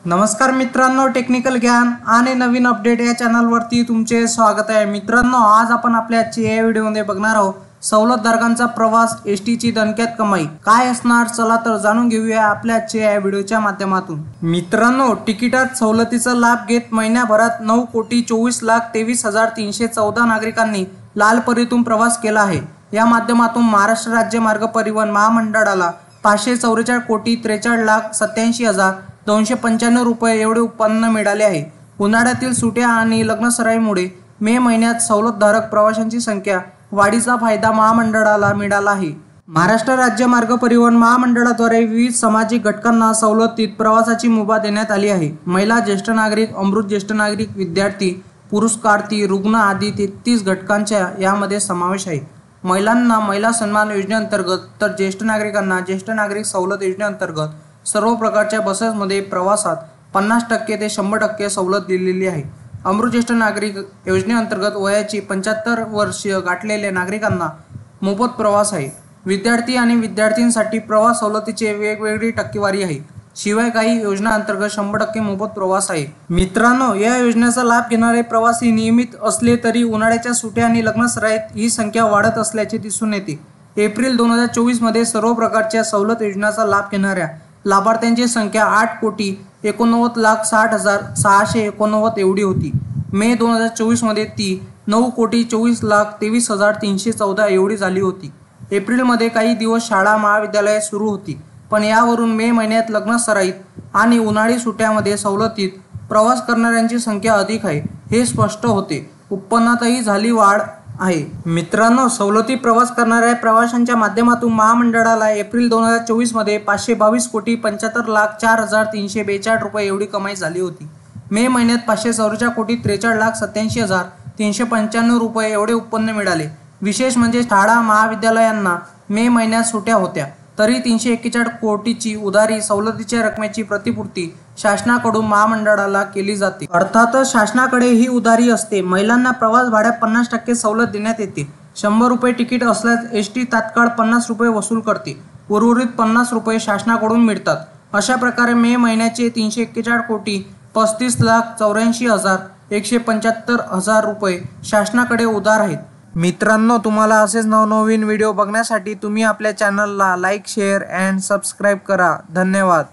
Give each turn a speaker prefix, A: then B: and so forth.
A: नमस्कार मित्रांनो, टेक्निकल ज्ञान आणि नवीन अपडेट या चॅनलवरती तुमचे स्वागत आहे। मित्रांनो, आज आपण आपल्या या व्हिडिओमध्ये बघणार आहोत सवलत धारकांचा प्रवास एसटीची दणक्यात कमाई काय असणार। चला तर जाणून घेऊया आपल्या या व्हिडिओच्या माध्यमातून। मित्रांनो, तिकिटात सवलतीचा लाभ घेत महिन्याभरात 9,24,23,314 नागरिकांनी लालपरीतून प्रवास केला आहे। या माध्यमातून महाराष्ट्र राज्य मार्ग परिवहन महामंडळाला 544,43,87,295 रुपये एवढे उत्पन्न मिळाले आहे। उन्हाळ्यातील सुट्ट्या आणि लग्नसराईमुळे मे महिन्यात सवलतधारक प्रवाशांची संख्या वाढीचा फायदा महामंडळाला मिळाला आहे। महाराष्ट्र राज्य मार्ग परिवहन महामंडळाद्वारे विविध सामाजिक घटकांना सवलतीत प्रवासाची मुभा देण्यात आली आहे। महिला, ज्येष्ठ नागरिक, अमृत ज्येष्ठ नागरिक, विद्यार्थी, पुरस्कार्थी, रुग्ण आदी 33 घटकांचा यामध्ये समावेश आहे। महिलांना महिला सन्मान योजनेअंतर्गत तर ज्येष्ठ नागरिकांना ज्येष्ठ नागरिक सवलत योजनेअंतर्गत सर्व प्रकारच्या बसेसमध्ये प्रवासात 50% ते 100% सवलत दिलेली आहे। अमृत ज्येष्ठ नागरिक योजनेअंतर्गत वयाची 75 वर्ष गाठलेल्या नागरिकांना मोफत प्रवास आहे। विद्यार्थी आणि विद्यार्थ्यांसाठी प्रवास सवलतीची वेगवेगळी टक्केवारी आहे। शिवाय काही योजनांतर्गत 100% मोफत प्रवास आहे। मित्रांनो, या योजनेचा लाभ घेणारे प्रवासी नियमित असले तरी उन्हाळ्याच्या सुट्ट्या आणि लग्नसराईत ही संख्या वाढत असल्याचे दिसून येते। एप्रिल 2024 मध्ये सर्व प्रकारच्या सवलत योजनेचा लाभ घेणाऱ्या लाभार्थ्यांची संख्या 8,89,60,689 एवढी होती। मे 2024 मध्ये ती 9,24,23,314 एवढी झाली होती। एप्रिलमध्ये काही दिवस शाळा महाविद्यालये सुरू होती, पण यावरून मे महिन्यात लग्नसराईत आणि उन्हाळी सुट्ट्यामध्ये सवलतीत प्रवास करणाऱ्यांची संख्या अधिक आहे हे स्पष्ट होते। उत्पन्नातही झाली वाढ आहे। मित्रांनो, सवलती प्रवास करणाऱ्या प्रवाशांच्या माध्यमातून महामंडळाला एप्रिल 2024 मध्ये 522,75,04,342 रुपये एवढी कमाई झाली होती। मे महिन्यात 543,43,395 रुपये एवढे उत्पन्न मिळाले। विशेष म्हणजे शाळा महाविद्यालयांना मे महिन्यात सुट्ट्या होत्या तरी 341 कोटीची उधारी सवलतीच्या रकमेची प्रतिपूर्ती शासनाकडून महामंडळाला केली जाते। अर्थातच शासनाकडे ही उधारी असते। महिलांना प्रवास भाड्यात 50% सवलत देण्यात येते। 100 रुपये तिकीट असल्यास एसटी तात्काळ 50 रुपये वसूल करते। उर्वरित 50 रुपये शासनाकडून मिळतात। अशा प्रकारे मे महिन्याचे 341 कोटी 35,84,175 रुपये शासनाकडे उधार आहेत। मित्रांनो, तुम्हाला असेच नवनवीन व्हिडिओ बघण्यासाठी तुम्ही आपल्या चॅनलला लाईक, शेअर अँड सबस्क्राईब करा। धन्यवाद।